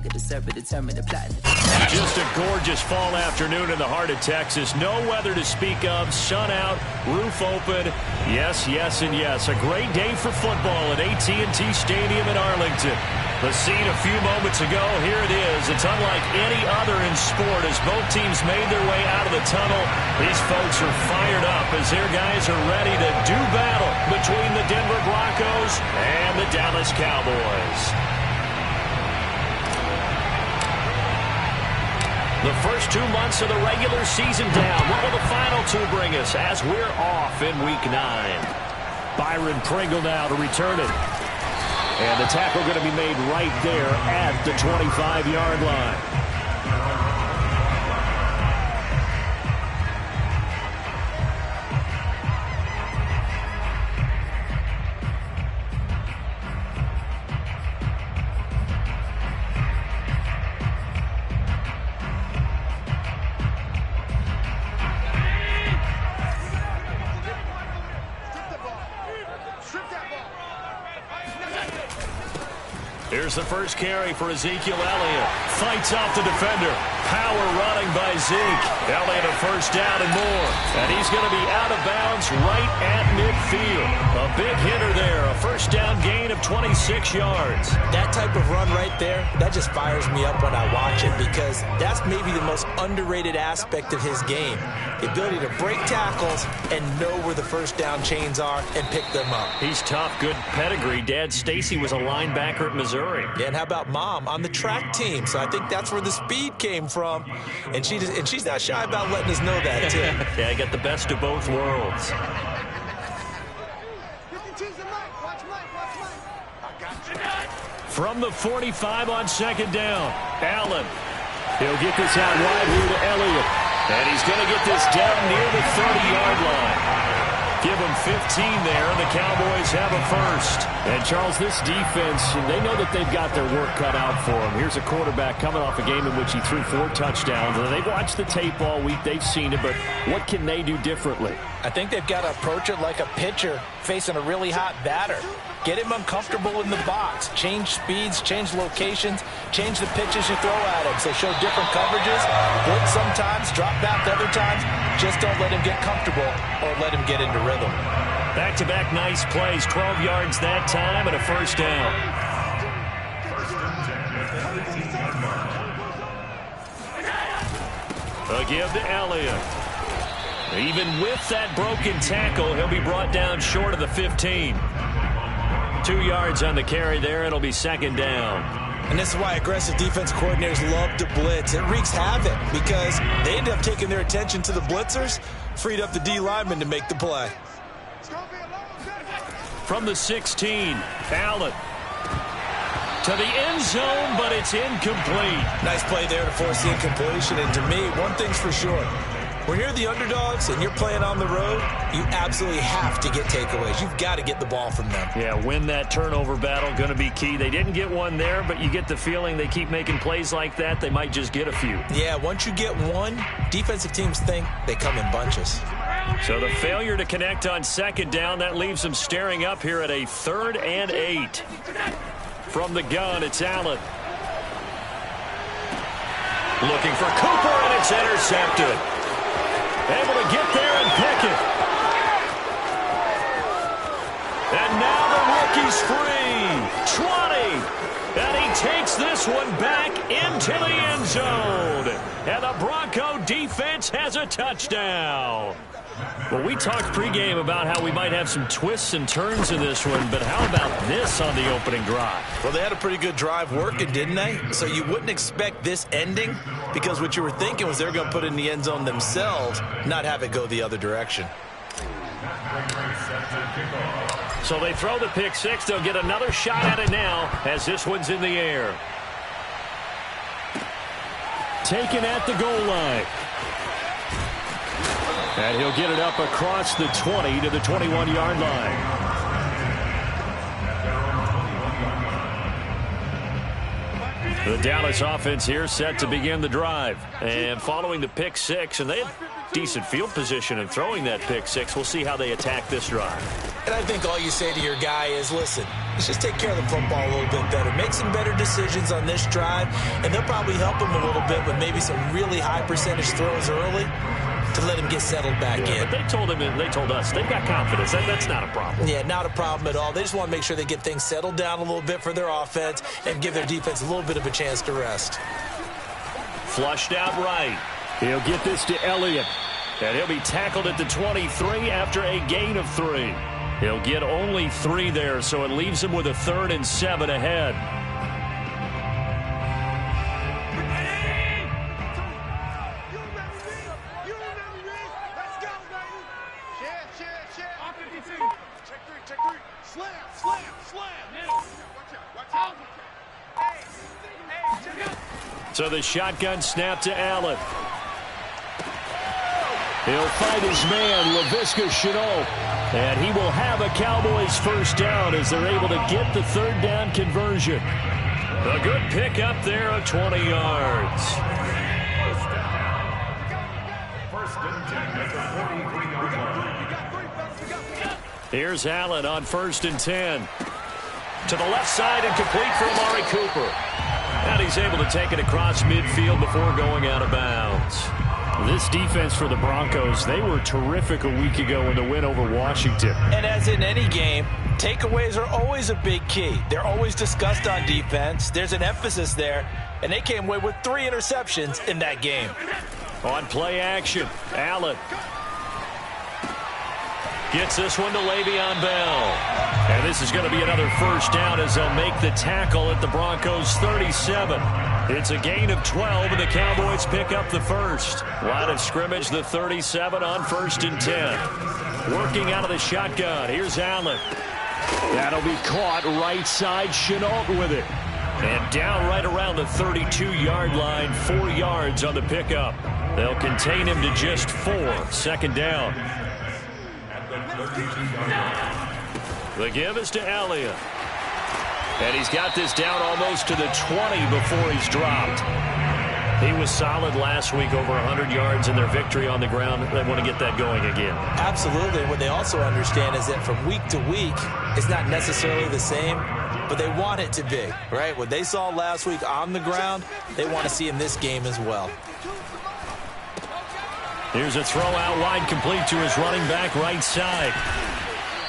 get the serve, determine the platinum. Just a gorgeous fall afternoon in the heart of Texas. No weather to speak of. Sun out, roof open. Yes, yes, and yes. A great day for football at AT&T Stadium in Arlington. The scene a few moments ago, here it is. It's unlike any other in sport as both teams made their way out of the tunnel. These folks are fired up as their guys are ready to do battle between the Denver Broncos and the Dallas Cowboys. The first 2 months of the regular season down. What will the final two bring us as we're off in Week 9? Byron Pringle now to return it. And the tackle going to be made right there at the 25-yard line. Here's the first carry for Ezekiel Elliott. Fights off the defender. Power running by Zeke. Elliott a first down and more. And he's going to be out of bounds right at midfield. A big hitter there. A first down gain of 26 yards. That type of run right there, that just fires me up when I watch it because that's maybe the most underrated aspect of his game. The ability to break tackles and know where the first down chains are and pick them up. He's tough, good pedigree. Dad Stacy was a linebacker at Missouri. Yeah, and how about Mom on the track team? So I think that's where the speed came from. And she's not shy about letting us know that, too. Yeah, I got the best of both worlds. From the 45 on second down, Allen. He'll get this out wide here to Elliott. And he's going to get this down near the 30-yard line. Give him 15 there, and the Cowboys have a first. And, Charles, this defense, they know that they've got their work cut out for them. Here's a quarterback coming off a game in which he threw 4 touchdowns. And they've watched the tape all week. They've seen it, but what can they do differently? I think they've got to approach it like a pitcher facing a really hot batter. Get him uncomfortable in the box. Change speeds, change locations, change the pitches you throw at him. So show different coverages, blitz sometimes, drop back other times. Just don't let him get comfortable or let him get into rhythm. Back-to-back nice plays, 12 yards that time and a first down. A give to Elliott. Even with that broken tackle, he'll be brought down short of the 15. 2 yards on the carry there. It'll be second down. And this is why aggressive defense coordinators love to blitz. It wreaks havoc because they end up taking their attention to the blitzers, freed up the D lineman to make the play. From the 16, Allen to the end zone, but it's incomplete. Nice play there to force the incompletion. And to me, one thing's for sure. When you're the underdogs and you're playing on the road, you absolutely have to get takeaways. You've got to get the ball from them. Yeah, win that turnover battle, going to be key. They didn't get one there, but you get the feeling they keep making plays like that, they might just get a few. Yeah, once you get one, defensive teams think they come in bunches. So the failure to connect on second down, that leaves them staring up here at a 3rd and 8. From the gun, it's Allen. Looking for Cooper, and it's intercepted. Able to get there and pick it. And now the rookie's free. 20. And he takes this one back into the end zone. And the Bronco defense has a touchdown. Well, we talked pregame about how we might have some twists and turns in this one, but how about this on the opening drive? Well, they had a pretty good drive working, didn't they? So you wouldn't expect this ending because what you were thinking was they were going to put it in the end zone themselves, not have it go the other direction. So they throw the pick six. They'll get another shot at it now as this one's in the air. Taken at the goal line. And he'll get it up across the 20 to the 21-yard line. The Dallas offense here set to begin the drive. And following the pick six, and they had decent field position in throwing that pick six. We'll see how they attack this drive. And I think all you say to your guy is, listen, let's just take care of the football a little bit better. Make some better decisions on this drive, and they'll probably help him a little bit with maybe some really high percentage throws early to let him get settled back in. But they told him, and they told us, they've got confidence. That's not a problem. Yeah, not a problem at all. They just want to make sure they get things settled down a little bit for their offense and give their defense a little bit of a chance to rest. Flushed out right. He'll get this to Elliott. And he'll be tackled at the 23 after a gain of 3. He'll get only 3 there, so it leaves him with a 3rd and 7 ahead. So the shotgun snap to Allen. He'll find his man, Laviska Shenault, and he will have a Cowboys first down as they're able to get the 3rd down conversion. A good pick up there of 20 yards. Here's Allen on 1st and 10. To the left side and complete for Amari Cooper. And he's able to take it across midfield before going out of bounds. This defense for the Broncos, they were terrific a week ago in the win over Washington. And as in any game, takeaways are always a big key. They're always discussed on defense. There's an emphasis there, and they came away with 3 interceptions in that game. On play action, Allen gets this one to Le'Veon Bell. And this is going to be another first down as they'll make the tackle at the Broncos 37. It's a gain of 12, and the Cowboys pick up the first. Line of scrimmage, the 37 on 1st and 10. Working out of the shotgun. Here's Allen. That'll be caught right side. Shenault with it. And down right around the 32-yard line. 4 yards on the pickup. They'll contain him to just 4. 2nd down. The give is to Elliott. And he's got this down almost to the 20 before he's dropped. He was solid last week, over 100 yards in their victory on the ground. They want to get that going again. Absolutely. What they also understand is that from week to week, it's not necessarily the same, but they want it to be, right? What they saw last week on the ground, they want to see in this game as well. Here's a throw out wide, complete to his running back right side.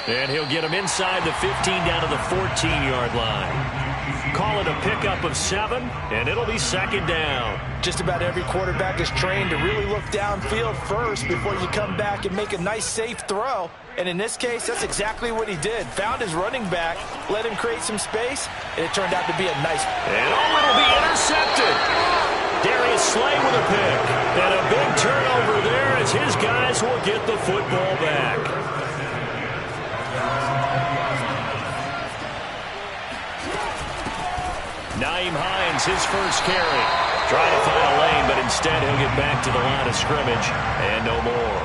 And he'll get him inside the 15 down to the 14-yard line. Call it a pickup of 7, and it'll be 2nd down. Just about every quarterback is trained to really look downfield first before you come back and make a nice, safe throw. And in this case, that's exactly what he did. Found his running back, let him create some space, and it turned out to be a nice. And it'll be intercepted. Darius Slay with a pick. And a big turnover there as his guys will get the football back. Nyheim Hines, his first carry. Trying to find a lane, but instead he'll get back to the line of scrimmage. And no more.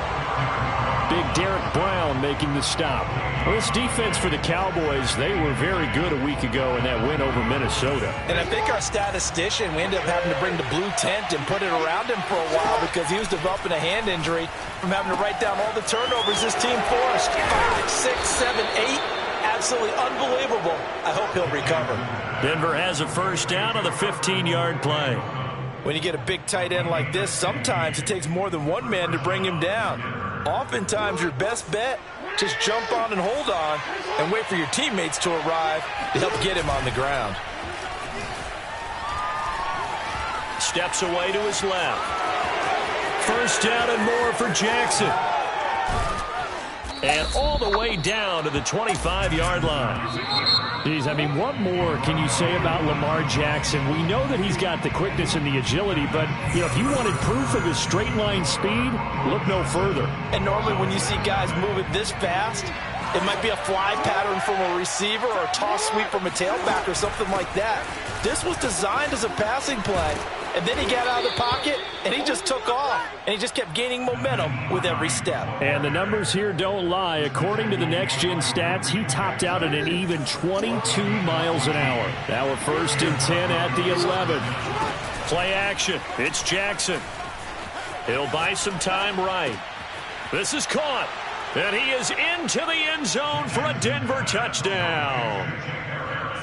Big Derek Brown making the stop. Well, this defense for the Cowboys, they were very good a week ago in that win over Minnesota. And I think our statistician, we ended up having to bring the blue tent and put it around him for a while because he was developing a hand injury from having to write down all the turnovers this team forced. 5, 6, 7, 8. Absolutely unbelievable. I hope he'll recover. Denver has a first down on the 15-yard play. When you get a big tight end like this, sometimes it takes more than one man to bring him down. Oftentimes, your best bet, just jump on and hold on and wait for your teammates to arrive to help get him on the ground. Steps away to his left. First down and more for Jackson. And all the way down to the 25-yard line. Geez, I mean, what more can you say about Lamar Jackson? We know that he's got the quickness and the agility, but, you know, if you wanted proof of his straight-line speed, look no further. And normally when you see guys moving this fast, It might be a fly pattern from a receiver or a toss sweep from a tailback or something like that. This was designed as a passing play, and then he got out of the pocket, and he just took off, and he just kept gaining momentum with every step. And the numbers here don't lie. According to the next-gen stats, he topped out at an even 22 miles an hour. Now a 1st and 10 at the 11. Play action. It's Jackson. He'll buy some time right. This is caught. And he is into the end zone for a Denver touchdown.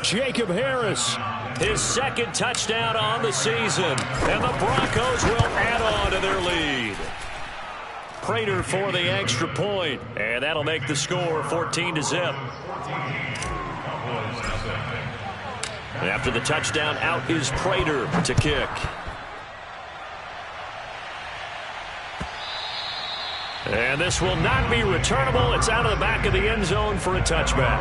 Jacob Harris, his 2nd touchdown on the season. And the Broncos will add on to their lead. Prater for the extra point. And that'll make the score 14-0. And after the touchdown, out is Prater to kick. And this will not be returnable. It's out of the back of the end zone for a touchback.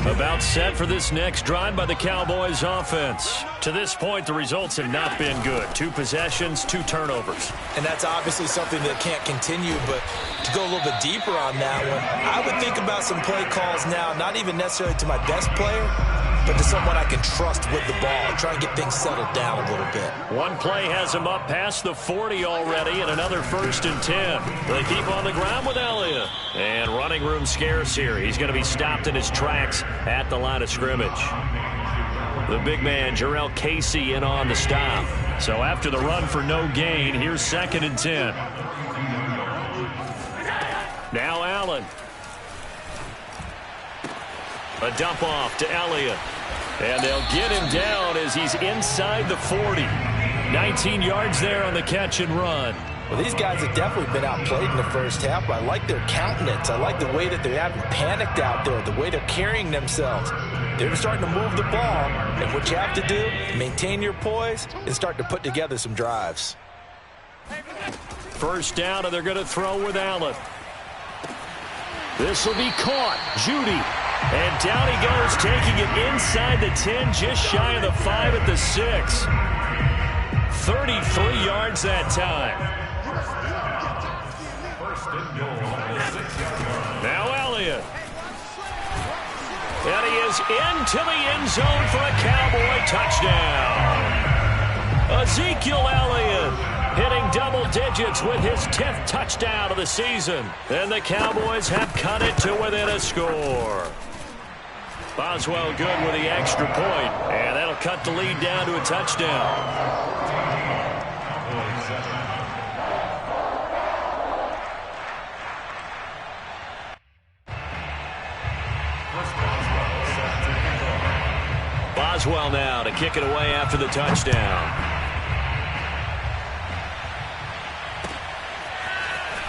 About set for this next drive by the Cowboys offense. To this point, the results have not been good. 2 possessions, 2 turnovers. And that's obviously something that can't continue, but to go a little bit deeper on that one, I would think about some play calls now, not even necessarily to my best player, but to someone I can trust with the ball, try and get things settled down a little bit. One play has him up past the 40 already, and another 1st and 10. They keep on the ground with Elliott. And running room scarce here. He's going to be stopped in his tracks at the line of scrimmage. The big man, Jarrell Casey, in on the stop. So after the run for no gain, here's 2nd and 10. Now Allen. A dump off to Elliott. And they'll get him down as he's inside the 40. 19 yards there on the catch and run. Well, these guys have definitely been outplayed in the first half, but I like their countenance. I like the way that they haven't panicked out there, the way they're carrying themselves. They're starting to move the ball, and what you have to do, maintain your poise and start to put together some drives. 1st down, and they're going to throw with Allen. This will be caught. Judy. And down he goes, taking it inside the 10, just shy of the 5 at the 6. 33 yards that time. Now Elliott. And he is into the end zone for a Cowboy touchdown. Ezekiel Elliott hitting double digits with his 10th touchdown of the season. And the Cowboys have cut it to within a score. Boswell good with the extra point, and that'll cut the lead down to a touchdown. Boswell now to kick it away after the touchdown.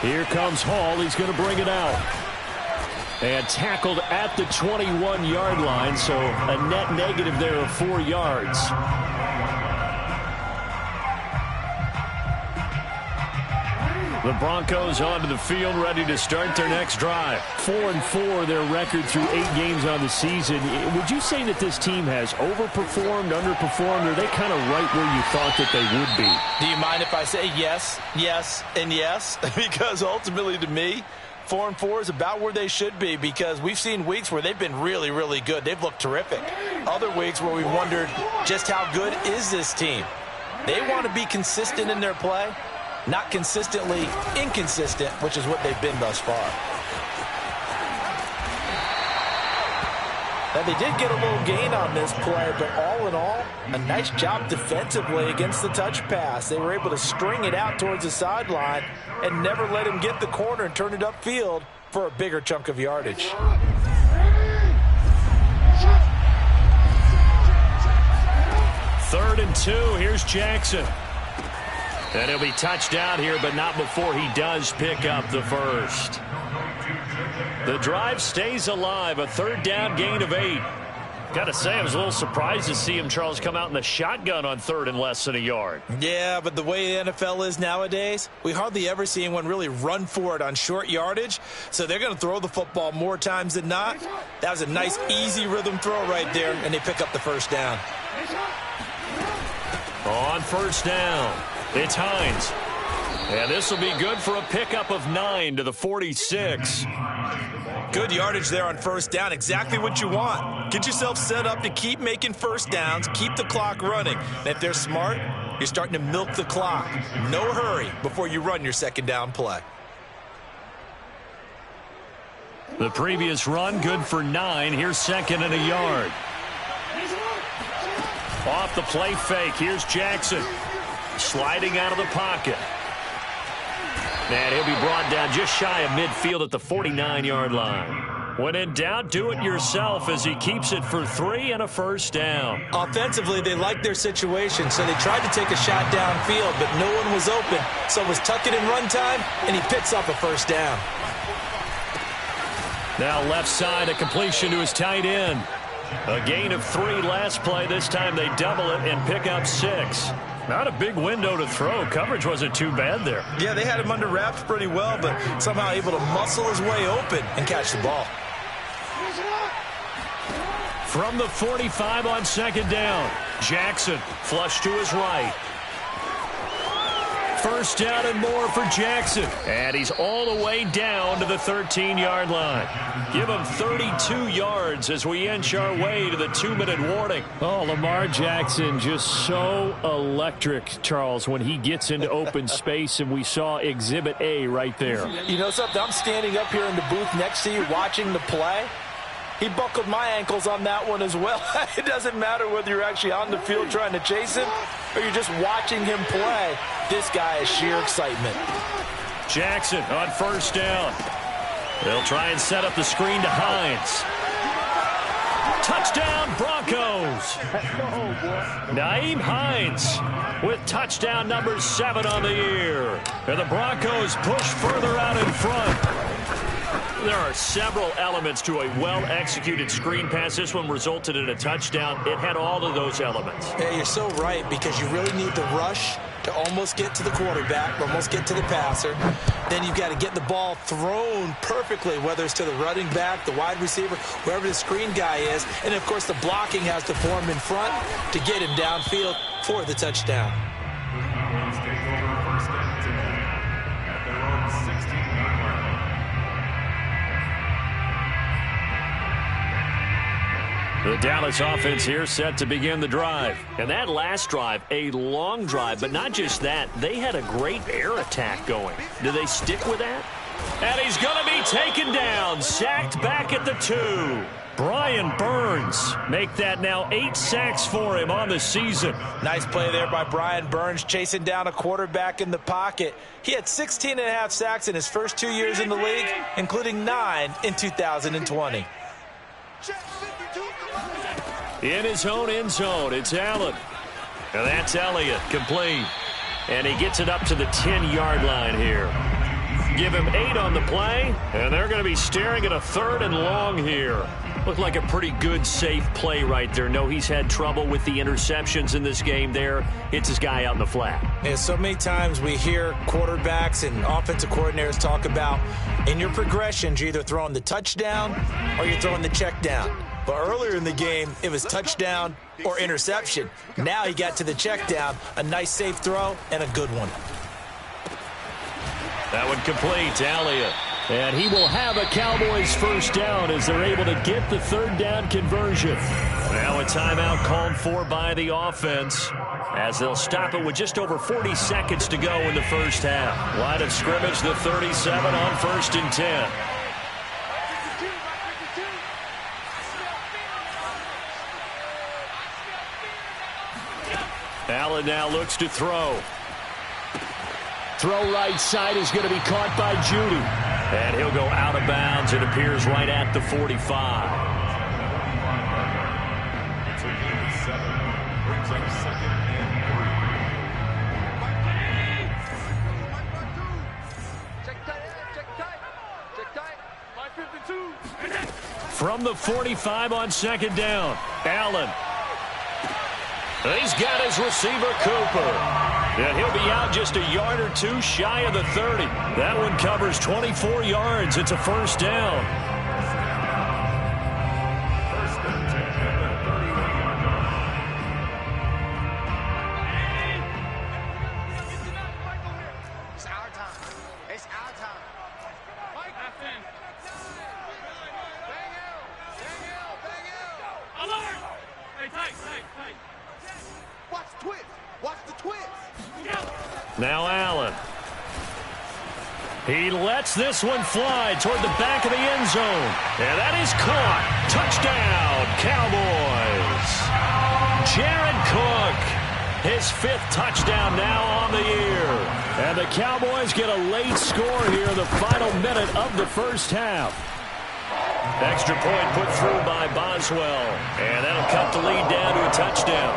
Here comes Hall. He's going to bring it out. And tackled at the 21-yard line, so a net negative there of 4 yards. The Broncos onto the field, ready to start their next drive. 4-4, their record through 8 games on the season. Would you say that this team has overperformed, underperformed, or are they kind of right where you thought that they would be? Do you mind if I say yes, yes, and yes? Because ultimately, to me, 4-4 is about where they should be, because we've seen weeks where they've been really, really good. They've looked terrific. Other weeks where we wondered just how good is this team. They want to be consistent in their play, not consistently inconsistent, which is what they've been thus far. Now, they did get a little gain on this play, but all in all, a nice job defensively against the touch pass. They were able to string it out towards the sideline and never let him get the corner and turn it upfield for a bigger chunk of yardage. Third and 2. Here's Jackson. And he'll be touched down here, but not before he does pick up the first. The drive stays alive. A 3rd down gain of 8. Got to say, I was a little surprised to see him, Charles, come out in the shotgun on 3rd and less than a yard. Yeah, but the way the NFL is nowadays, we hardly ever see anyone really run for it on short yardage. So they're going to throw the football more times than not. That was a nice, easy rhythm throw right there, and they pick up the 1st down. On first down, it's Hines. And this will be good for a pickup of 9 to the 46. Good yardage there on first down. Exactly what you want. Get yourself set up to keep making first downs, keep the clock running. And if they're smart, you're starting to milk the clock. No hurry before you run your second down play. The previous run, good for 9. Here's second and a yard. Off the play fake, here's Jackson. Sliding out of the pocket. And he'll be brought down just shy of midfield at the 49-yard line. When in doubt, do it yourself as he keeps it for 3 and a first down. Offensively, they liked their situation, so they tried to take a shot downfield, but no one was open. So it was tuck it in run time, and he picks up a first down. Now left side, a completion to his tight end. A gain of 3 last play. This time they double it and pick up 6. Not a big window to throw. Coverage wasn't too bad there. Yeah, they had him under wraps pretty well, but somehow able to muscle his way open and catch the ball. From the 45 on second down, Jackson flush to his right. First down and more for Jackson. And he's all the way down to the 13-yard line. Give him 32 yards as we inch our way to the 2-minute warning. Oh, Lamar Jackson just so electric, Charles, when he gets into open space, and we saw Exhibit A right there. You know something? I'm standing up here in the booth next to you watching the play. He buckled my ankles on that one as well. It doesn't matter whether you're actually on the field trying to chase him or you're just watching him play. This guy is sheer excitement. Jackson on first down. They'll try and set up the screen to Hines. Touchdown, Broncos. Nyheim Hines with touchdown number 7 on the year. And the Broncos push further out in front. There are several elements to a well-executed screen pass. This one resulted in a touchdown. It had all of those elements. Yeah, you're so right, because you really need the rush to almost get to the quarterback, almost get to the passer. Then you've got to get the ball thrown perfectly, whether it's to the running back, the wide receiver, wherever the screen guy is. And, of course, the blocking has to form in front to get him downfield for the touchdown. The Dallas offense here set to begin the drive. And that last drive, a long drive, but not just that. They had a great air attack going. Do they stick with that? And he's going to be taken down, sacked back at the 2. Brian Burns make that now 8 sacks for him on the season. Nice play there by Brian Burns, chasing down a quarterback in the pocket. He had 16.5 sacks in his first 2 years in the league, including 9 in 2020. In his own end zone, it's Allen. And that's Elliott, complete. And he gets it up to the 10-yard line here. Give him 8 on the play, and they're going to be staring at a 3rd and long here. Looked like a pretty good, safe play right there. No, he's had trouble with the interceptions in this game there. Hits his guy out in the flat. Yeah, so many times we hear quarterbacks and offensive coordinators talk about in your progressions, you're either throwing the touchdown or you're throwing the check down. But earlier in the game, it was touchdown or interception. Now he got to the check down, a nice safe throw, and a good one. That one complete to Elliott. And he will have a Cowboys first down as they're able to get the 3rd down conversion. Now a timeout called for by the offense as they'll stop it with just over 40 seconds to go in the first half. Line of scrimmage, the 37 on 1st and 10. Allen now looks to throw. Throw right side is going to be caught by Judy. And he'll go out of bounds. It appears right at the 45. From the 45 on second down, Allen. He's got his receiver, Cooper. And he'll be out just a yard or 2 shy of the 30. That one covers 24 yards. It's a first down. Watch the twist. Watch the twist. Now Allen. He lets this one fly toward the back of the end zone. And that is caught. Touchdown, Cowboys. Jared Cook, his 5th touchdown now on the year. And the Cowboys get a late score here in the final minute of the first half. Extra point put through by Boswell. And that'll cut the lead down to a touchdown.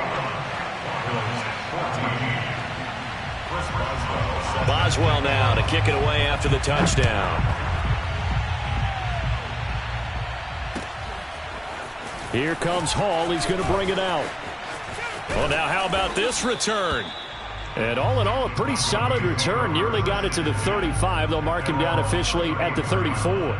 Boswell now to kick it away after the touchdown. Here comes Hall. He's going to bring it out. Well, now how about this return? And all in all, a pretty solid return. Nearly got it to the 35. They'll mark him down officially at the 34.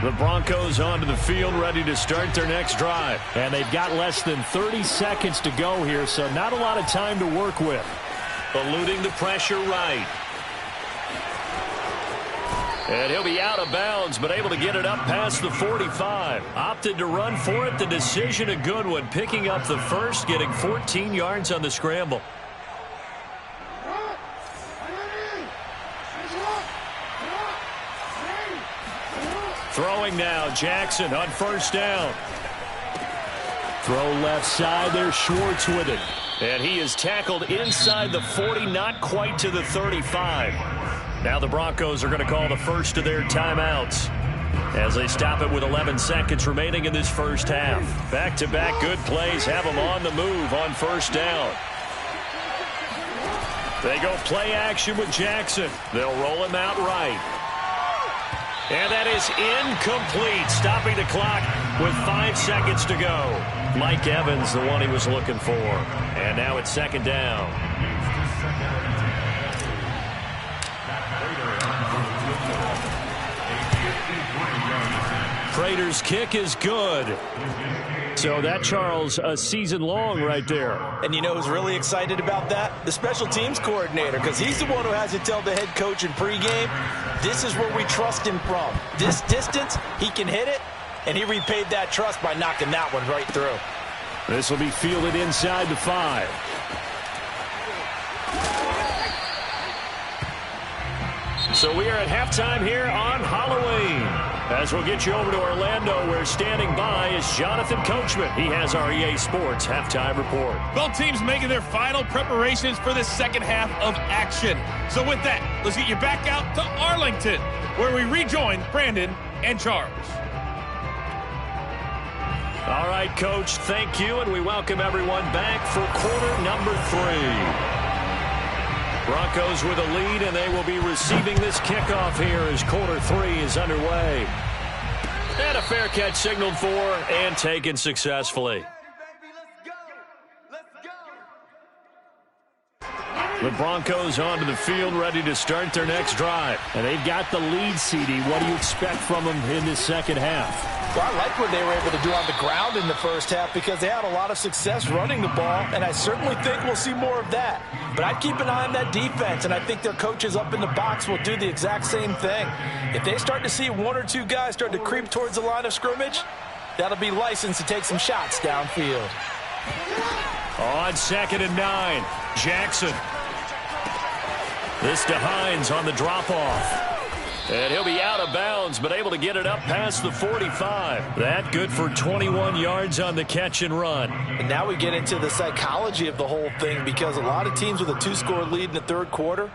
The Broncos onto the field, ready to start their next drive. And they've got less than 30 seconds to go here, so not a lot of time to work with. Eluding the pressure right. And he'll be out of bounds, but able to get it up past the 45. Opted to run for it. The decision a good one. Picking up the first, getting 14 yards on the scramble. Throwing now, Jackson on first down. Throw left side, there's Schwartz with it. And he is tackled inside the 40, not quite to the 35. Now the Broncos are going to call the first of their timeouts as they stop it with 11 seconds remaining in this first half. Back-to-back good plays have them on the move on first down. They go play action with Jackson. They'll roll him out right. And that is incomplete, stopping the clock with 5 seconds to go. Mike Evans, the one he was looking for. And now it's second down. Prater's kick is good. So that, Charles, a season long right there. And you know who's really excited about that? The special teams coordinator, because he's the one who has to tell the head coach in pregame, this is where we trust him from. This distance, he can hit it, and he repaid that trust by knocking that one right through. This will be fielded inside the 5. So we are at halftime here on Halloween. As we'll get you over to Orlando, where standing by is Jonathan Coachman. He has our EA Sports halftime report. Both teams making their final preparations for the second half of action. So with that, let's get you back out to Arlington, where we rejoin Brandon and Charles. All right, Coach, thank you, and we welcome everyone back for quarter number 3. Broncos with a lead, and they will be receiving this kickoff here as quarter 3 is underway. And a fair catch signaled for and taken successfully. The Broncos onto the field, ready to start their next drive. And they've got the lead, CD. What do you expect from them in this second half? Well, I like what they were able to do on the ground in the first half because they had a lot of success running the ball, and I certainly think we'll see more of that. But I'd keep an eye on that defense, and I think their coaches up in the box will do the exact same thing. If they start to see 1 or 2 guys start to creep towards the line of scrimmage, that'll be licensed to take some shots downfield. On 2nd and 9, Jackson. This to Hines on the drop-off. And he'll be out of bounds, but able to get it up past the 45. That good for 21 yards on the catch and run. And now we get into the psychology of the whole thing, because a lot of teams with a 2-score lead in the third quarter,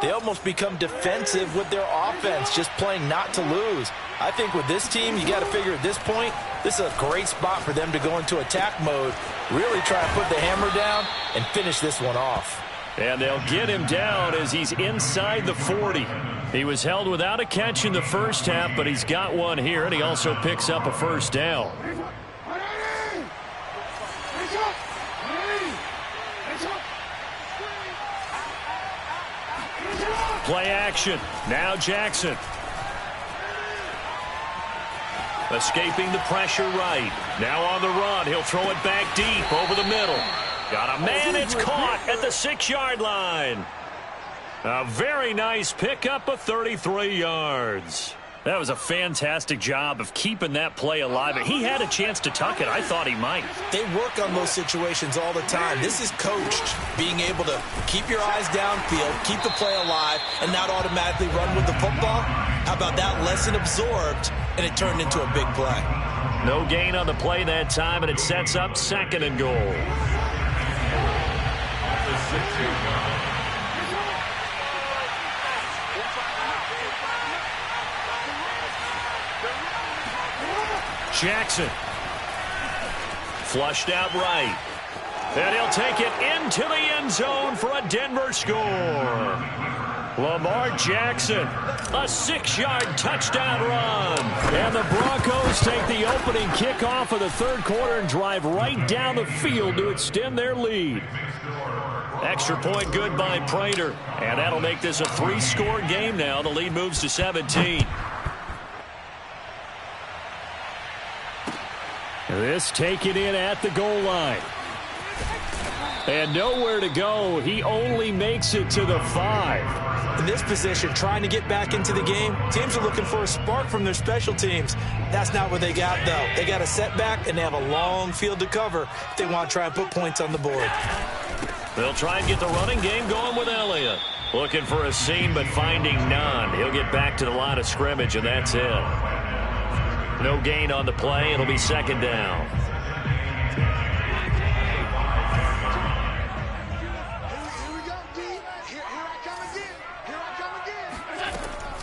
they almost become defensive with their offense, just playing not to lose. I think with this team, you got to figure at this point, this is a great spot for them to go into attack mode, really try to put the hammer down and finish this one off. And they'll get him down as he's inside the 40. He was held without a catch in the first half, but he's got one here, and he also picks up a first down. Play action. Now Jackson. Escaping the pressure right. Now on the run. He'll throw it back deep over the middle. Got a man. It's caught at the 6-yard line. A very nice pickup of 33 yards. That was a fantastic job of keeping that play alive. He had a chance to tuck it. I thought he might. They work on those situations all the time. This is coached, being able to keep your eyes downfield, keep the play alive, and not automatically run with the football. How about that lesson absorbed, and it turned into a big play? No gain on the play that time, and it sets up 2nd and goal. Jackson. Flushed out right. And he'll take it into the end zone for a Denver score. Lamar Jackson, a 6-yard touchdown run. And the Broncos take the opening kickoff of the 3rd quarter and drive right down the field to extend their lead. Extra point good by Prater. And that'll make this a 3-score game now. The lead moves to 17. This taken in at the goal line. And nowhere to go. He only makes it to the 5. In this position, trying to get back into the game, teams are looking for a spark from their special teams. That's not what they got, though. They got a setback, and they have a long field to cover if they want to try and put points on the board. They'll try and get the running game going with Elliott. Looking for a seam, but finding none. He'll get back to the line of scrimmage, and that's it. No gain on the play. It'll be 2nd down.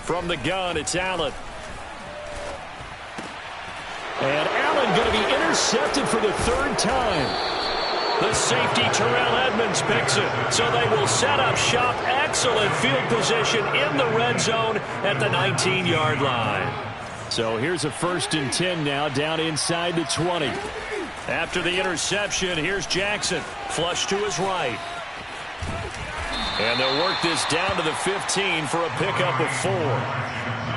From the gun, it's Allen. And Allen going to be intercepted for the 3rd time. The safety, Terrell Edmonds, picks it. So they will set up shop. Excellent field position in the red zone at the 19-yard line. So here's a 1st and 10 now, down inside the 20. After the interception, here's Jackson. Flush to his right. And they'll work this down to the 15 for a pickup of 4.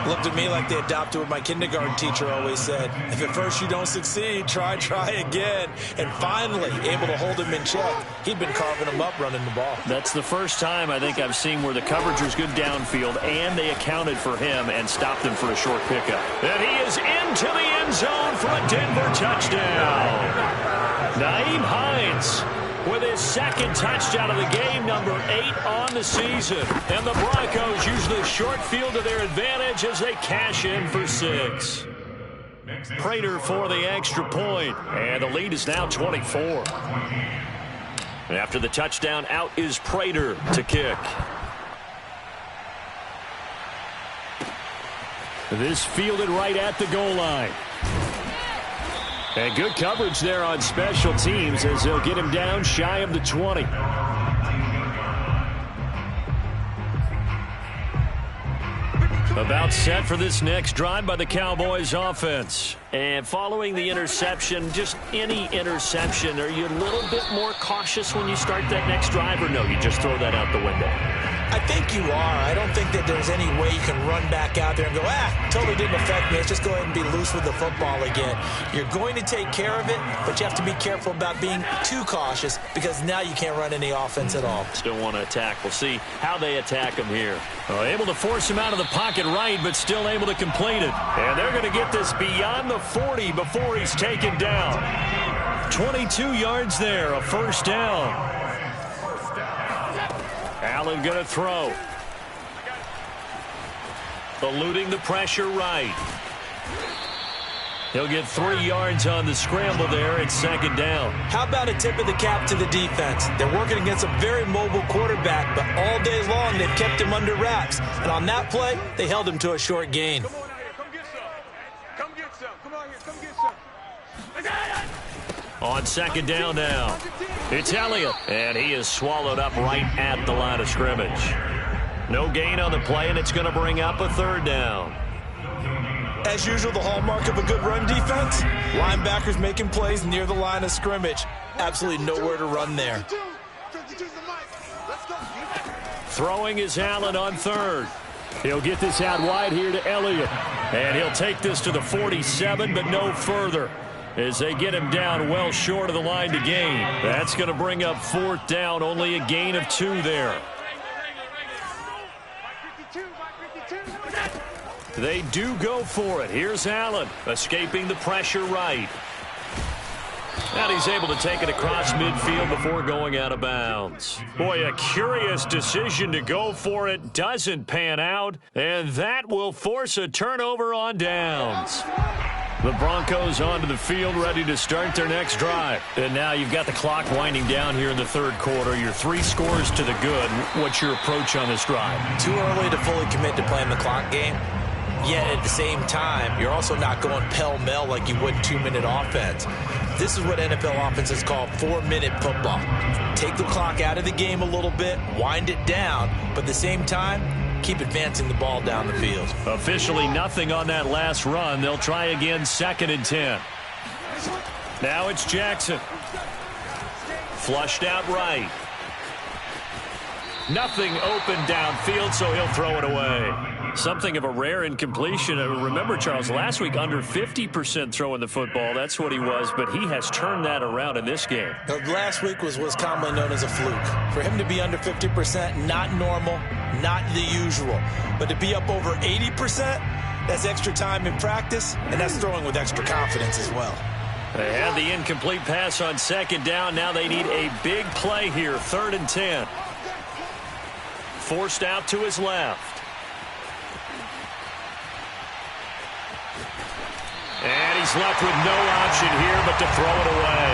Looked at me like they adopted what my kindergarten teacher always said. If at first you don't succeed, try again. And finally, able to hold him in check. He'd been carving him up running the ball. That's the first time I think I've seen where the coverage was good downfield, and they accounted for him and stopped him for a short pickup. And he is into the end zone for a Denver touchdown. Nyheim Hines with his 2nd touchdown of the game, number 8 on the season. And the Broncos use the short field to their advantage as they cash in for 6. Prater for the extra point, and the lead is now 24. After the touchdown, out is Prater to kick. This fielded right at the goal line. And good coverage there on special teams as they'll get him down shy of the 20. About set for this next drive by the Cowboys offense. And following the interception, just any interception, are you a little bit more cautious when you start that next drive, or no, you just throw that out the window? I think you are. I don't think that there's any way you can run back out there and go, totally didn't affect me. Let's just go ahead and be loose with the football again. You're going to take care of it, but you have to be careful about being too cautious because now you can't run any offense at all. Still want to attack. We'll see how they attack him here. Able to force him out of the pocket right, but still able to complete it. And they're going to get this beyond the 40 before he's taken down. 22 yards there, a 1st down. Allen going to throw. Eluding the pressure right. He'll get 3 yards on the scramble there. It's 2nd down. How about a tip of the cap to the defense? They're working against a very mobile quarterback, but all day long they've kept him under wraps. And on that play, they held him to a short gain. Come on here, come get some. Come get some. Come on here, come get some. On 2nd down now, it's Elliott, and he is swallowed up right at the line of scrimmage. No gain on the play, and it's going to bring up a 3rd down. As usual, the hallmark of a good run defense, linebackers making plays near the line of scrimmage. Absolutely nowhere to run there. Throwing is Allen on 3rd. He'll get this out wide here to Elliott. And he'll take this to the 47, but no further, as they get him down well short of the line to gain. That's going to bring up 4th down, only a gain of 2 there. They do go for it. Here's Allen, escaping the pressure right. And he's able to take it across midfield before going out of bounds. Boy, a curious decision to go for it. Doesn't pan out, and that will force a turnover on downs. The Broncos onto the field, ready to start their next drive. And now you've got the clock winding down here in the 3rd quarter. You're 3 scores to the good. What's your approach on this drive? Too early to fully commit to playing the clock game. Yet at the same time, you're also not going pell-mell like you would 2-minute offense. This is what NFL offenses call 4-minute football. Take the clock out of the game a little bit, wind it down, but at the same time, keep advancing the ball down the field. Officially nothing on that last run. They'll try again, 2nd and 10. Now it's Jackson. Flushed out right. Nothing open downfield, so he'll throw it away. Something of a rare incompletion. Remember, Charles, last week under 50% throwing the football. That's what he was, but he has turned that around in this game. Last week was commonly known as a fluke. For him to be under 50%, not normal, not the usual. But to be up over 80%, that's extra time in practice, and that's throwing with extra confidence as well. They had the incomplete pass on 2nd down. Now they need a big play here, 3rd and 10. Forced out to his left. And he's left with no option here but to throw it away.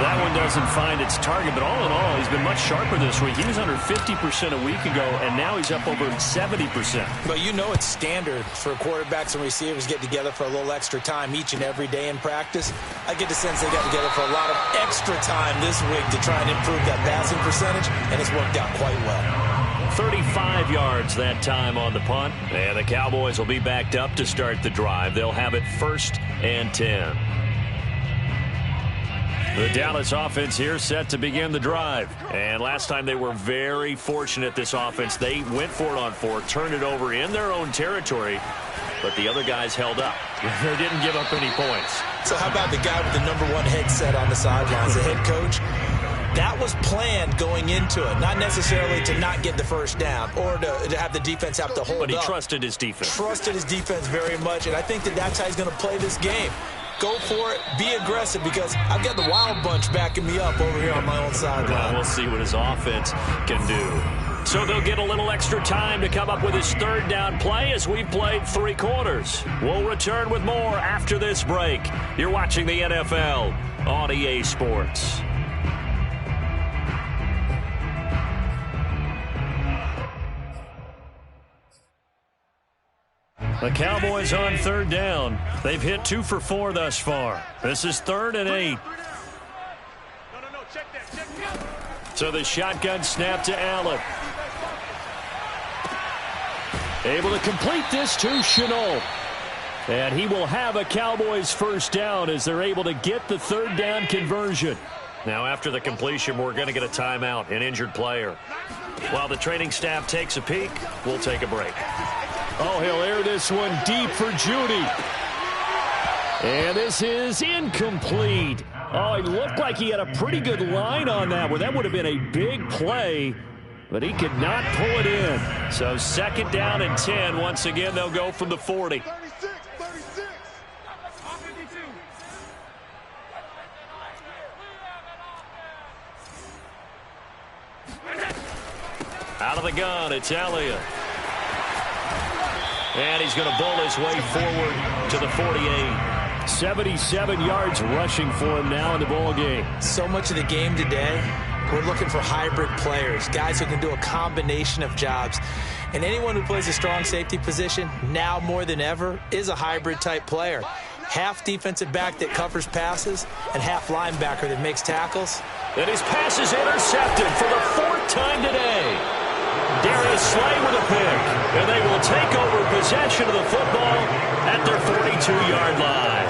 That one doesn't find its target, but all in all, he's been much sharper this week. He was under 50% a week ago, and now he's up over 70%. But you know it's standard for quarterbacks and receivers get together for a little extra time each and every day in practice. I get the sense they got together for a lot of extra time this week to try and improve that passing percentage, and it's worked out quite well. 35 yards that time on the punt. And the Cowboys will be backed up to start the drive. They'll have it 1st and 10. The Dallas offense here set to begin the drive. And last time they were very fortunate, this offense. They went for it on 4, turned it over in their own territory, but the other guys held up. They didn't give up any points. So how about the guy with the #1 headset on the sidelines, the head coach? That was planned going into it, not necessarily to not get the 1st down or to have the defense have to hold up. But he trusted his defense. Trusted his defense very much, and I think that's how he's going to play this game. Go for it, be aggressive, because I've got the Wild Bunch backing me up over here on my own sideline. We'll see what his offense can do. So they'll get a little extra time to come up with his 3rd down play as we've played 3 quarters. We'll return with more after this break. You're watching the NFL on EA Sports. The Cowboys on 3rd down. They've hit 2 for 4 thus far. This is 3rd and 8. So the shotgun snap to Allen. Able to complete this to Chenault. And he will have a Cowboys 1st down as they're able to get the 3rd down conversion. Now after the completion, we're going to get a timeout, an injured player. While the training staff takes a peek, we'll take a break. Oh, he'll air this one deep for Judy. And this is incomplete. Oh, it looked like he had a pretty good line on that one. That would have been a big play, but he could not pull it in. So 2nd down and 10. Once again, they'll go from the 40. 36. Out of the gun, it's Elliott. And he's going to bowl his way forward to the 48. 77 yards rushing for him now in the ball game. So much of the game today, we're looking for hybrid players, guys who can do a combination of jobs. And anyone who plays a strong safety position, now more than ever, is a hybrid-type player. Half defensive back that covers passes and half linebacker that makes tackles. And his pass is intercepted for the 4th time today. Darius Slay with a pick, and they will take over possession of the football at their 42-yard line.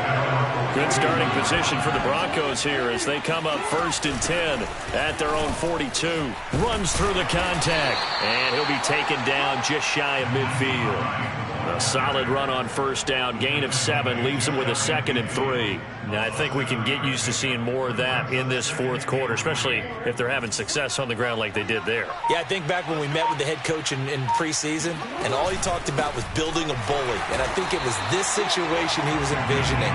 Good starting position for the Broncos here as they come up 1st and 10 at their own 42. Runs through the contact, and he'll be taken down just shy of midfield. A solid run on 1st down, gain of 7, leaves them with a 2nd and 3. Now, I think we can get used to seeing more of that in this 4th quarter, especially if they're having success on the ground like they did there. Yeah, I think back when we met with the head coach in preseason, and all he talked about was building a bully. And I think it was this situation he was envisioning.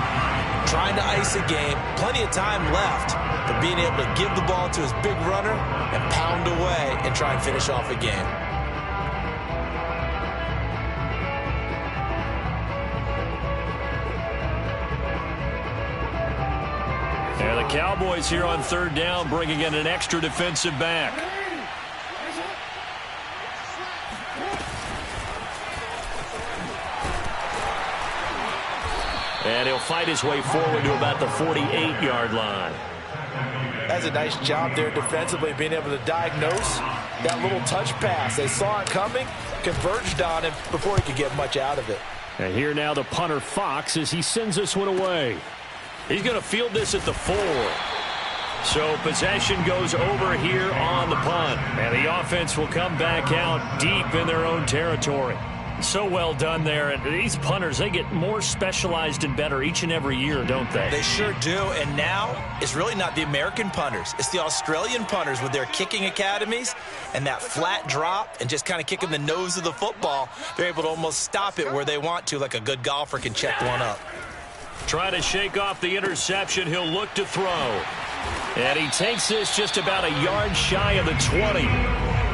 Trying to ice a game, plenty of time left, but being able to give the ball to his big runner and pound away and try and finish off a game. And the Cowboys here on 3rd down, bringing in an extra defensive back. And he'll fight his way forward to about the 48-yard line. That's a nice job there defensively, being able to diagnose that little touch pass. They saw it coming, converged on him before he could get much out of it. And here now the punter Fox as he sends this one away. He's going to field this at the 4. So possession goes over here on the punt. And the offense will come back out deep in their own territory. So well done there. And these punters, they get more specialized and better each and every year, don't they? They sure do. And now it's really not the American punters. It's the Australian punters with their kicking academies and that flat drop and just kind of kicking the nose of the football. They're able to almost stop it where they want to, like a good golfer can check one up. Trying to shake off the interception. He'll look to throw. And he takes this just about a yard shy of the 20.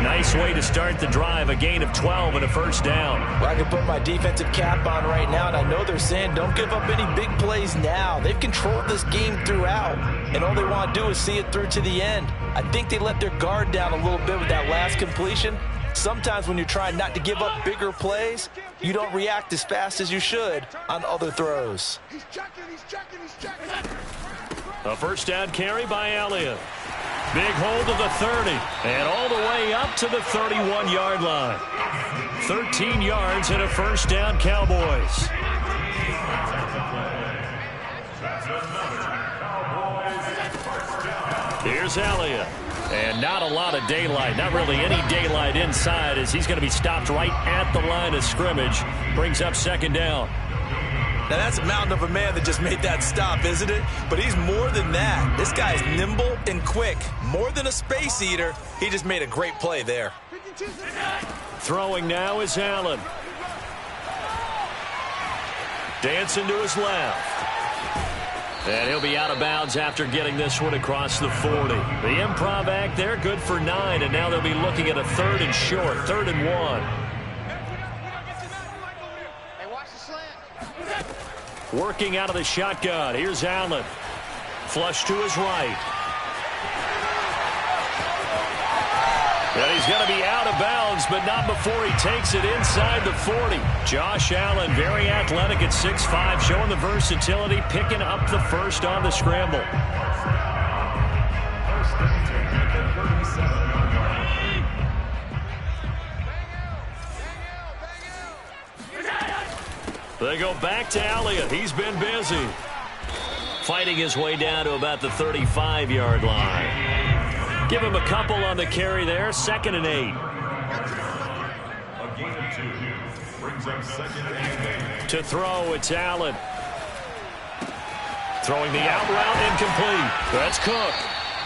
Nice way to start the drive. A gain of 12 and a 1st down. Well, I can put my defensive cap on right now, and I know they're saying don't give up any big plays now. They've controlled this game throughout, and all they want to do is see it through to the end. I think they let their guard down a little bit with that last completion. Sometimes when you're trying not to give up bigger plays, you don't react as fast as you should on other throws. He's checking. A 1st down carry by Elliott. Big hold of the 30 and all the way up to the 31-yard line. 13 yards and a 1st down, Cowboys. Here's Elliott. And not a lot of daylight, not really any daylight inside as he's going to be stopped right at the line of scrimmage. Brings up 2nd down. Now, that's a mountain of a man that just made that stop, isn't it? But he's more than that. This guy's nimble and quick. More than a space eater. He just made a great play there. Throwing now is Allen. Dancing to his left. And he'll be out of bounds after getting this one across the 40. The improv act there, good for 9, and now they'll be looking at a 3rd and short, 3rd and 1. Working out of the shotgun. Here's Allen. Flush to his right. And he's going to be out of bounds, but not before he takes it inside the 40. Josh Allen, very athletic at 6'5", showing the versatility, picking up the 1st on the scramble. They go back to Elliott. He's been busy. Fighting his way down to about the 35-yard line. Give him a couple on the carry there. 2nd and 8. A gain of 2 brings up 2nd and 8. To throw, it's Allen. Throwing the out route, incomplete. That's Cook.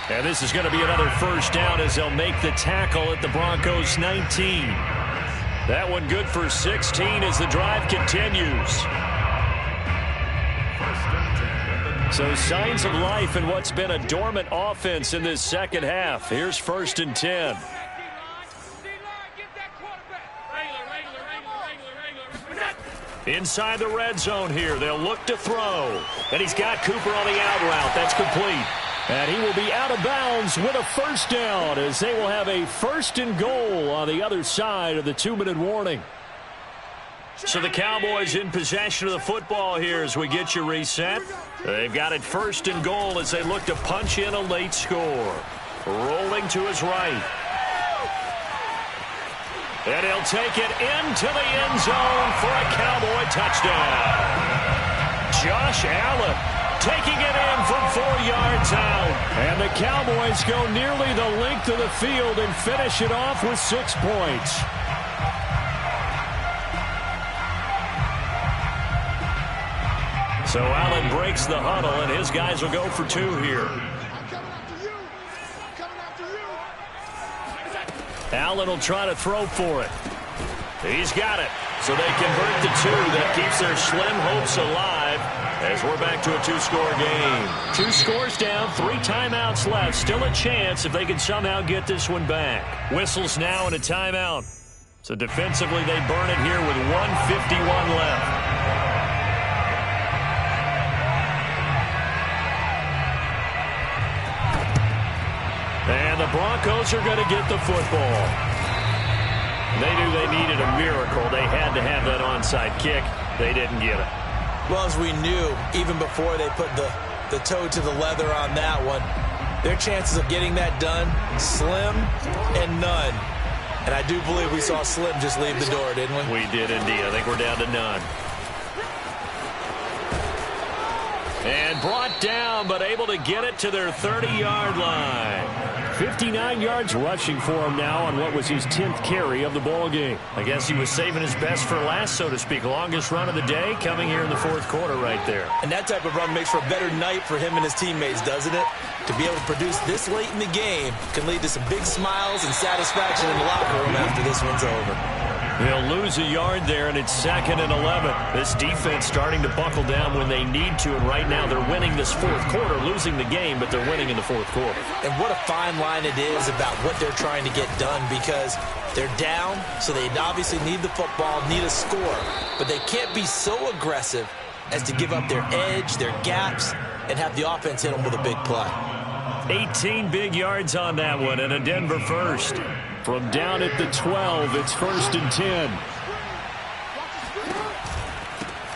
And this is going to be another 1st down as they'll make the tackle at the Broncos' 19. That one good for 16 as the drive continues. So signs of life in what's been a dormant offense in this 2nd half. Here's 1st and 10. Inside the red zone here. They'll look to throw. And he's got Cooper on the out route. That's complete. And he will be out of bounds with a 1st down as they will have a 1st and goal on the other side of the 2-minute warning. So the Cowboys in possession of the football here as we get you reset. They've got it 1st and goal as they look to punch in a late score. Rolling to his right. And he'll take it into the end zone for a Cowboy touchdown. Josh Allen taking it in from 4 yards out. And the Cowboys go nearly the length of the field and finish it off with 6 points. So Allen breaks the huddle, and his guys will go for 2 here. Allen will try to throw for it. He's got it. So they convert the 2. That keeps their slim hopes alive as we're back to a 2-score game. 2 scores down, 3 timeouts left. Still a chance if they can somehow get this one back. Whistles now and a timeout. So defensively they burn it here with 1:51 left. And the Broncos are going to get the football. They knew they needed a miracle. They had to have that onside kick. They didn't get it. Well, as we knew, even before they put the toe to the leather on that one, their chances of getting that done, slim and none. And I do believe we saw Slim just leave the door, didn't we? We did indeed. I think we're down to none. And brought down, but able to get it to their 30-yard line. 59 yards rushing for him now on what was his 10th carry of the ball game. I guess he was saving his best for last, so to speak. Longest run of the day coming here in the 4th quarter right there. And that type of run makes for a better night for him and his teammates, doesn't it? To be able to produce this late in the game can lead to some big smiles and satisfaction in the locker room after this one's over. They'll lose a yard there, and it's 2nd and 11. This defense starting to buckle down when they need to, and right now they're winning this 4th quarter, losing the game, but they're winning in the 4th quarter. And what a fine line it is about what they're trying to get done, because they're down, so they obviously need the football, need a score, but they can't be so aggressive as to give up their edge, their gaps, and have the offense hit them with a big play. 18 big yards on that one, and a Denver first. From down at the 12, it's 1st and 10.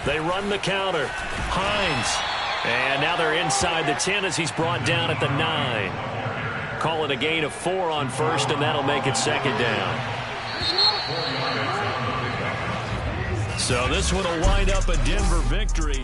They run the counter. Hines. And now they're inside the 10 as he's brought down at the 9. Call it a gain of 4 on 1st, and that'll make it 2nd down. So this one will wind up a Denver victory.